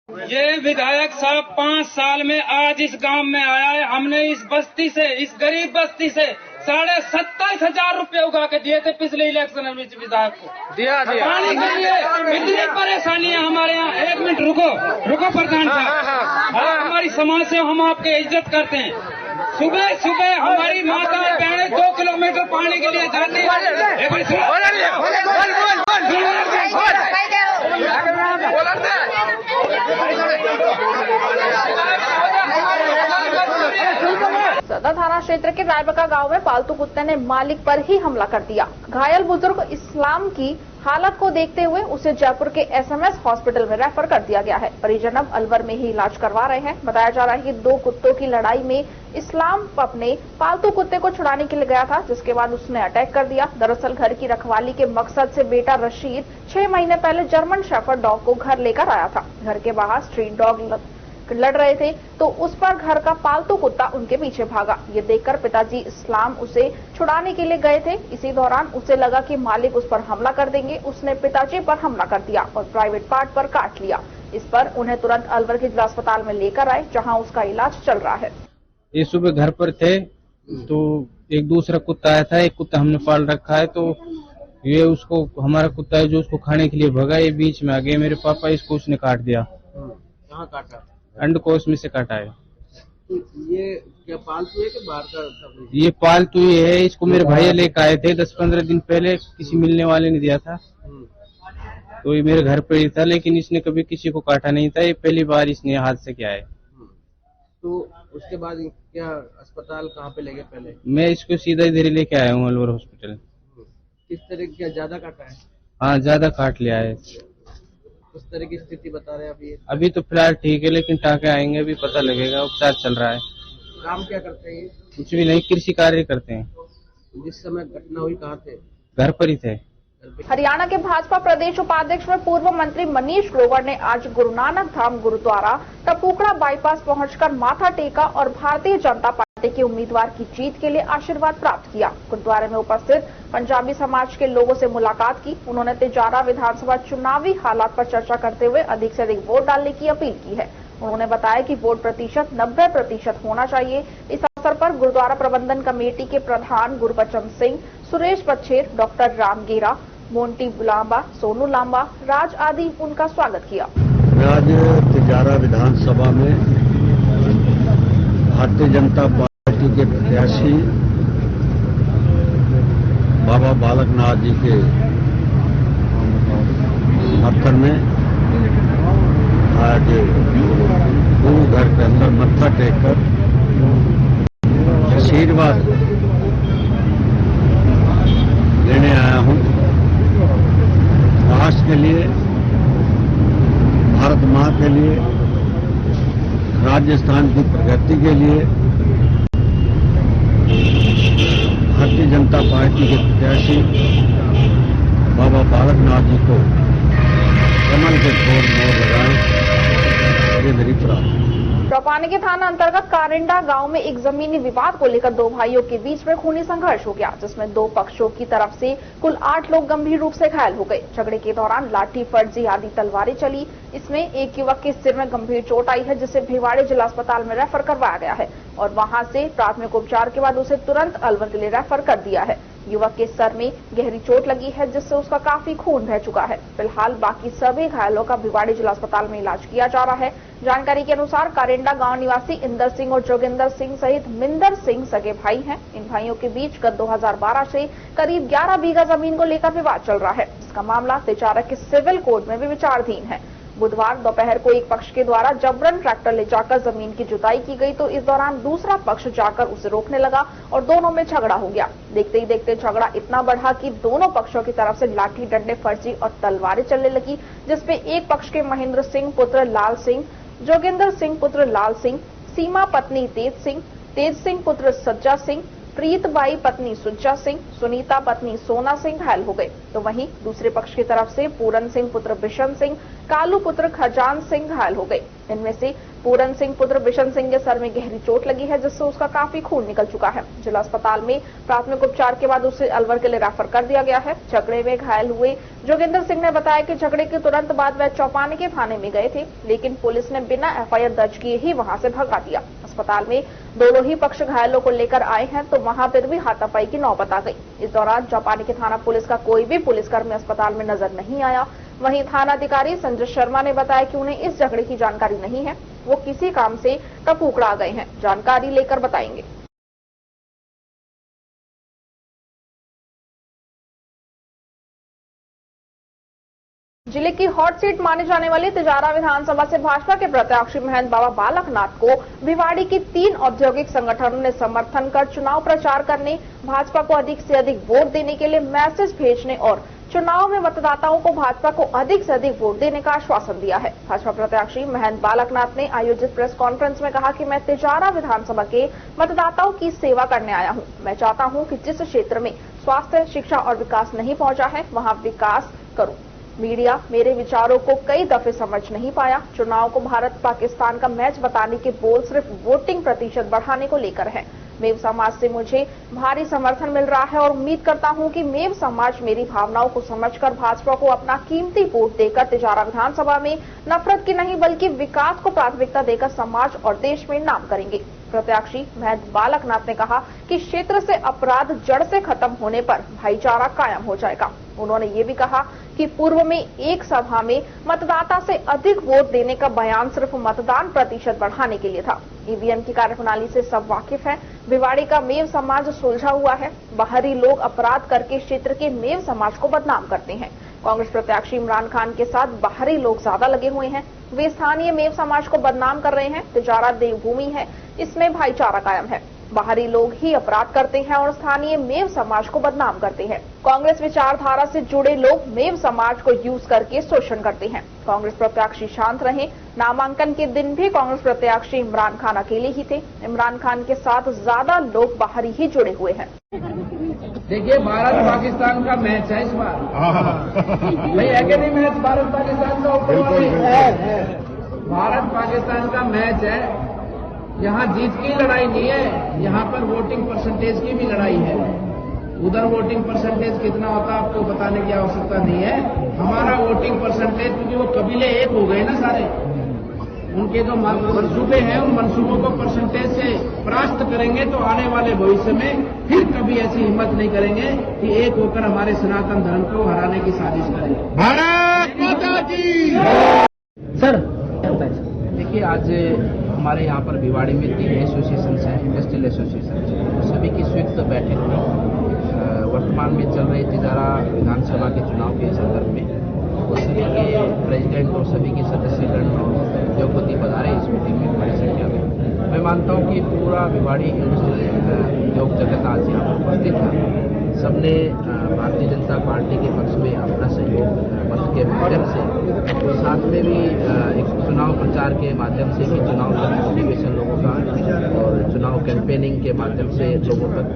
ये विधायक साहब 5 साल में आज इस गांव में आया है। हमने इस बस्ती से, इस गरीब बस्ती से 27,500 रुपए उगा के दिए थे पिछले इलेक्शन में विधायक को। दिया पानी के लिए इतनी परेशानी है हमारे यहाँ। 1 मिनट रुको प्रधान साहब, हमारी समाज से हम आपकी इज्जत करते हैं। सुबह सुबह हमारी माता बहनें 2 किलोमीटर पानी के लिए जाती है। सदर थाना क्षेत्र के रायबका गांव में पालतू कुत्ते ने मालिक पर ही हमला कर दिया। घायल बुजुर्ग इस्लाम की हालत को देखते हुए उसे जयपुर के SMS हॉस्पिटल में रेफर कर दिया गया है। परिजन अब अलवर में ही इलाज करवा रहे हैं। बताया जा रहा है कि 2 कुत्तों की लड़ाई में इस्लाम अपने पालतू कुत्ते को छुड़ाने के लिए गया था, जिसके बाद उसने अटैक कर दिया। दरअसल घर की रखवाली के मकसद से बेटा रशीद 6 महीने पहले जर्मन शेफर्ड डॉग को घर लेकर आया था। घर के बाहर स्ट्रीट डॉग लड़ रहे थे तो उस पर घर का पालतू कुत्ता उनके पीछे भागा। ये देखकर पिताजी इस्लाम उसे छुड़ाने के लिए गए थे। इसी दौरान उसे लगा कि मालिक उस पर हमला कर देंगे। उसने पिताजी पर हमला कर दिया और प्राइवेट पार्ट पर काट लिया। इस पर उन्हें तुरंत अलवर के जिला अस्पताल में लेकर आए, जहां उसका इलाज चल रहा है। ये सुबह घर पर थे तो एक दूसरा कुत्ता आया था। एक कुत्ता हमने पाल रखा है, तो ये उसको, हमारा कुत्ता है जो उसको खाने के लिए भगा, ये बीच में आ गए मेरे पापा, इसको उसने काट दिया। कहाँ काटा? अंडकोश में से काटा है। तो ये क्या पालतू है कि बाहर का? ये पालतू ही है। इसको मेरे भैया लेकर आए थे 10-15 दिन पहले, किसी मिलने वाले ने दिया था। तो ये मेरे घर पर ही था, लेकिन इसने कभी किसी को काटा नहीं था। ये पहली बार इसने हाथ से किया है। तो उसके बाद क्या अस्पताल कहाँ पे ले गए? पहले मैं इसको सीधा इधर लेके आया हूँ अलवर हॉस्पिटल। किस तरह क्या ज्यादा काटा है? हाँ, ज्यादा काट लिया है। उस तरह की स्थिति बता रहे हैं अभी तो फिलहाल ठीक है, लेकिन टाके आएंगे, अभी पता लगेगा। उपचार चल रहा है। काम क्या करते हैं ये? कुछ भी नहीं, कृषि कार्य करते हैं। जिस समय घटना हुई कहाँ थे? घर पर ही थे। हरियाणा के भाजपा प्रदेश उपाध्यक्ष व पूर्व मंत्री मनीष ग्रोवर ने आज गुरु नानक धाम गुरुद्वारा टपुकड़ा बाईपास पहुंचकर माथा टेका और भारतीय जनता पार्टी के उम्मीदवार की जीत के लिए आशीर्वाद प्राप्त किया। गुरुद्वारे में उपस्थित पंजाबी समाज के लोगों से मुलाकात की। उन्होंने तिजारा विधानसभा चुनावी हालात पर चर्चा करते हुए अधिक से अधिक वोट डालने की अपील की है। उन्होंने बताया कि वोट प्रतिशत 90% होना चाहिए। इस अवसर पर गुरुद्वारा प्रबंधन कमेटी के प्रधान गुरबचन सिंह, सुरेश बच्छेर, डॉक्टर रामगेरा, मोंटी लांबा, सोनू लांबा, राज आदि उनका स्वागत किया। आज तिजारा विधानसभा में भारतीय जनता पार्टी के प्रत्याशी बाबा बालकनाथ जी के समर्थन में आज गुरु घर के अंदर मत्था टेककर आशीर्वाद लेने आया हूं। राष्ट्र के लिए, भारत मां के लिए, राजस्थान की प्रगति के लिए भारतीय जनता पार्टी के प्रत्याशी बाबा बालकनाथ जी को कमल के छोर मोर लगाएं, ये मेरी प्रार्थना। चौपाने के थाना अंतर्गत कारिंडा गांव में एक जमीनी विवाद को लेकर दो भाइयों के बीच में खूनी संघर्ष हो गया, जिसमें दो पक्षों की तरफ से कुल 8 लोग गंभीर रूप से घायल हो गए। झगड़े के दौरान लाठी, फर्जी आदि तलवारें चली। इसमें एक युवक के सिर में गंभीर चोट आई है, जिसे भिवाड़ी जिला अस्पताल में रेफर करवाया गया है और वहां से प्राथमिक उपचार के बाद उसे तुरंत अलवर के लिए रेफर कर दिया है। युवक के सर में गहरी चोट लगी है, जिससे उसका काफी खून बह चुका है। फिलहाल बाकी सभी घायलों का भिवाड़ी जिला अस्पताल में इलाज किया जा रहा है। जानकारी के अनुसार कारिंडा गांव निवासी इंदर सिंह और जोगिंदर सिंह सहित मिंदर सिंह सगे भाई हैं। इन भाइयों के बीच गत 2012 से करीब 11 बीघा जमीन को लेकर विवाद चल रहा है। इसका मामला तिजारा के सिविल कोर्ट में भी विचाराधीन है। बुधवार दोपहर को एक पक्ष के द्वारा जबरन ट्रैक्टर ले जाकर जमीन की जुताई की गई, तो इस दौरान दूसरा पक्ष जाकर उसे रोकने लगा और दोनों में झगड़ा हो गया। देखते ही देखते झगड़ा इतना बढ़ा कि दोनों पक्षों की तरफ से लाठी, डंडे, फर्जी और तलवारें चलने लगी, जिसपे एक पक्ष के महेंद्र सिंह पुत्र लाल सिंह, जोगिंदर सिंह पुत्र लाल सिंह, सीमा पत्नी तेज सिंह पुत्र सज्जा सिंह, प्रीतबाई पत्नी सुज्जा सिंह, सुनीता पत्नी सोना सिंह घायल हो गए। तो वहीं दूसरे पक्ष की तरफ से पूरन सिंह पुत्र बिशन सिंह, कालू पुत्र खजान सिंह घायल हो गए। इनमें से पूरन सिंह पुत्र बिशन सिंह के सर में गहरी चोट लगी है, जिससे उसका काफी खून निकल चुका है। जिला अस्पताल में प्राथमिक उपचार के बाद उसे अलवर के लिए रेफर कर दिया गया है। झगड़े में घायल हुए जोगिंदर सिंह ने बताया कि झगड़े के तुरंत बाद वह चौपाने के थाने में गए थे, लेकिन पुलिस ने बिना एफआईआर दर्ज किए ही वहां से भगा दिया। अस्पताल में दोनों ही पक्ष घायलों को लेकर आए हैं, तो वहां पर भी हाथापाई की नौबत आ गई। इस दौरान चौपाने के थाना पुलिस का कोई भी पुलिसकर्मी अस्पताल में नजर नहीं आया। वहीं थानाधिकारी संजय शर्मा ने बताया कि उन्हें इस झगड़े की जानकारी नहीं है, वो किसी काम से टपुकड़ा गए हैं, जानकारी लेकर बताएंगे। जिले की हॉट सीट माने जाने वाली तिजारा विधानसभा से भाजपा के प्रत्याशी महंत बाबा बालकनाथ को भिवाड़ी की 3 औद्योगिक संगठनों ने समर्थन कर चुनाव प्रचार करने, भाजपा को अधिक से अधिक वोट देने के लिए मैसेज भेजने और चुनाव में मतदाताओं को भाजपा को अधिक से अधिक वोट देने का आश्वासन दिया है। भाजपा प्रत्याशी महंत बालकनाथ ने आयोजित प्रेस कॉन्फ्रेंस में कहा कि मैं तिजारा विधानसभा के मतदाताओं की सेवा करने आया हूं। मैं चाहता हूं कि जिस क्षेत्र में स्वास्थ्य, शिक्षा और विकास नहीं पहुंचा है, वहां विकास करूं। मीडिया मेरे विचारों को कई दफे समझ नहीं पाया। चुनाव को भारत पाकिस्तान का मैच बताने के बोल सिर्फ वोटिंग प्रतिशत बढ़ाने को लेकर है। मेव समाज से मुझे भारी समर्थन मिल रहा है और उम्मीद करता हूं कि मेव समाज मेरी भावनाओं को समझकर भाजपा को अपना कीमती वोट देकर तिजारा विधानसभा में नफरत की नहीं बल्कि विकास को प्राथमिकता देकर समाज और देश में नाम करेंगे। प्रत्याशी महंत बालकनाथ ने कहा कि क्षेत्र से अपराध जड़ से खत्म होने पर भाईचारा कायम हो जाएगा। उन्होंने ये भी कहा कि पूर्व में एक सभा में मतदाता से अधिक वोट देने का बयान सिर्फ मतदान प्रतिशत बढ़ाने के लिए था। ईवीएम की कार्यप्रणाली से सब वाकिफ है। भिवाड़ी का मेव समाज सुलझा हुआ है। बाहरी लोग अपराध करके क्षेत्र के मेव समाज को बदनाम करते हैं। कांग्रेस प्रत्याशी इमरान खान के साथ बाहरी लोग ज्यादा लगे हुए हैं। वे स्थानीय मेव समाज को बदनाम कर रहे हैं। तिजारा देवभूमि है, इसमें भाईचारा कायम है। बाहरी लोग ही अपराध करते हैं और स्थानीय मेव समाज को बदनाम करते हैं। कांग्रेस विचारधारा से जुड़े लोग मेव समाज को यूज करके शोषण करते हैं। कांग्रेस प्रत्याशी शांत रहे। नामांकन के दिन भी कांग्रेस प्रत्याशी इमरान खान अकेले ही थे। इमरान खान के साथ ज्यादा लोग बाहरी ही जुड़े हुए हैं। देखिए, भारत पाकिस्तान का मैच है इस बार। भाई है कि नहीं मैच भारत पाकिस्तान का? भारत पाकिस्तान का मैच है। यहाँ जीत की लड़ाई नहीं है, यहाँ पर वोटिंग परसेंटेज की भी लड़ाई है। उधर वोटिंग परसेंटेज कितना होता आपको बताने की आवश्यकता नहीं है। हमारा वोटिंग परसेंटेज, क्योंकि वो कबीले एक हो गए ना सारे, उनके जो मंसूबे हैं उन मंसूबों को परसेंटेज से परास्त करेंगे तो आने वाले भविष्य में फिर कभी ऐसी हिम्मत नहीं करेंगे कि एक होकर हमारे सनातन धर्म को हराने की साजिश करेंगे। भारत माता की। सर देखिए, आज हमारे यहाँ पर भिवाड़ी में 3 एसोसिएशन हैं, इंडस्ट्रियल एसोसिएशन, सभी की संयुक्त बैठक हुई। वर्तमान में चल रहे तिजारा विधानसभा के चुनाव के संदर्भ में वो सभी के प्रेसिडेंट और सभी के सदस्यगण और उद्योगपति पधारे इस मीटिंग में बड़ी संख्या में। मैं मानता हूँ कि पूरा भिवाड़ी इंडस्ट्रियल उद्योग जगत आज यहाँ पर उपस्थित था। सबने भारतीय जनता पार्टी के पक्ष में अपना सहयोग मत के माध्यम से, साथ में भी एक चुनाव प्रचार के माध्यम से कि चुनाव तक मोटिवेशन लोगों का और चुनाव कैंपेनिंग के माध्यम से लोगों तक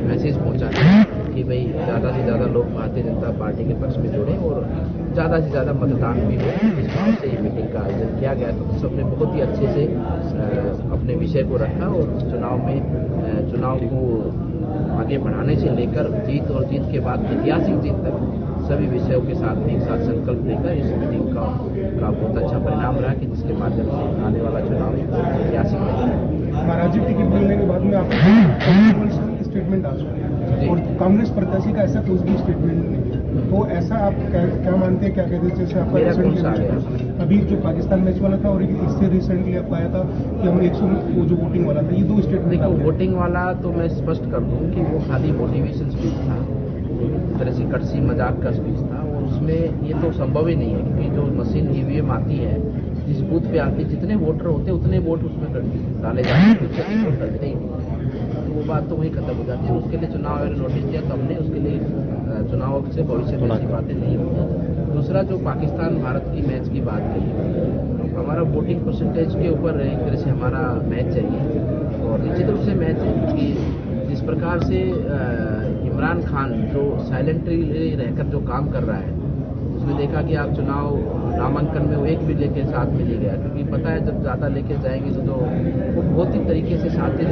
मैसेज पहुंचाना कि भाई ज़्यादा से ज़्यादा लोग भारतीय जनता पार्टी के पक्ष में जुड़े और ज़्यादा से ज़्यादा मतदान भी हो। इस भाव से ये मीटिंग का आयोजन किया गया। तो सबने बहुत ही अच्छे से अपने विषय को रखा और चुनाव को आगे बढ़ाने से लेकर जीत और जीत के बाद ऐतिहासिक जीत तक सभी विषयों के साथ एक साथ संकल्प लेकर इस मीटिंग का बहुत अच्छा परिणाम रहा कि जिसके माध्यम से आने वाला चुनाव ऐतिहासिक रहेगा। महाराज जी, टिकट मिलने के बाद में आपको स्टेटमेंट आ चुका है और कांग्रेस प्रत्याशी का ऐसा कुछ भी स्टेटमेंट नहीं है, तो ऐसा आप क्या मानते हैं, क्या कहते हैं? जैसे आपका अभी जो पाकिस्तान मैच वाला था और इससे रिसेंटली आपका आया था कि हम 100 वो जो वोटिंग वाला था, ये 2 स्टेटमेंट। देखो, वोटिंग वाला तो मैं स्पष्ट कर दूं कि वो खाली मोटिवेशन स्पीच था, एक तरह से कटसी मजाक का स्पीच था और उसमें ये तो संभव ही नहीं है क्योंकि जो मशीन ईवीएम आती है, जिस बूथ पे आती, जितने वोटर होते उतने वोट उसमें डाले जाते हैं, तो वो बात तो वही खत्म हो जाती है। उसके लिए चुनाव आयोग ने नोटिस दिया तो हमने उसके लिए चुनाव से भविष्य में ऐसी बातें नहीं होती। दूसरा, जो पाकिस्तान भारत की मैच की बात कही, हमारा वोटिंग परसेंटेज के ऊपर एक तरह से हमारा मैच चाहिए और निश्चित रूप से मैच है क्योंकि जिस प्रकार से इमरान खान जो साइलेंटली रहकर जो काम कर रहा है, उसमें देखा कि आप चुनाव नामांकन में वो एक भी लेके साथ में नहीं गया क्योंकि पता है जब ज़्यादा लेके जाएंगे तो वो बहुत ही तरीके से साथी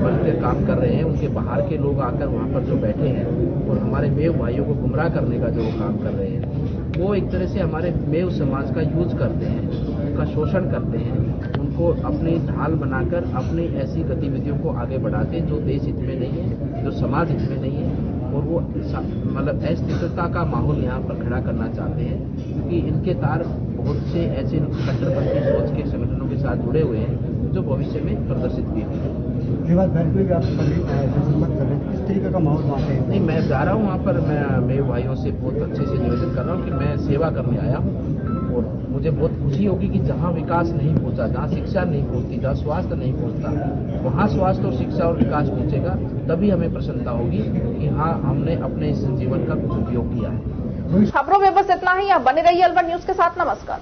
बनकर काम कर रहे हैं। उनके बाहर के लोग आकर वहाँ पर जो बैठे हैं और हमारे मेव भाइयों को गुमराह करने का जो वो काम कर रहे हैं, वो एक तरह से हमारे मेव समाज का यूज करते हैं, उनका शोषण करते हैं, उनको अपनी ढाल बनाकर अपनी ऐसी गतिविधियों को आगे बढ़ाते हैं जो देश हित में नहीं है, जो समाज हित में नहीं है और वो मतलब अस्थिरता का माहौल यहाँ पर खड़ा करना चाहते हैं क्योंकि इनके तार बहुत से ऐसे कट्टरपंथी सोच के संगठनों के साथ जुड़े हुए हैं जो भविष्य में प्रदर्शित भी होंगे। किस तरीके का माहौल वहाँ पे? नहीं, मैं जा रहा हूँ वहाँ पर, मैं मेरे भाइयों से बहुत अच्छे से निवेदन कर रहा हूँ कि मैं सेवा करने आया हूँ और मुझे बहुत खुशी होगी कि जहाँ विकास नहीं पहुँचा, जहाँ शिक्षा नहीं पहुँचती, जहाँ स्वास्थ्य नहीं पहुँचता, वहाँ स्वास्थ्य और शिक्षा और विकास पहुँचेगा, तभी हमें प्रसन्नता होगी कि हाँ हमने अपने इस जीवन का कुछ उपयोग किया है। खबरों में बस इतना ही। आप बने रहिए अलवर न्यूज के साथ। नमस्कार।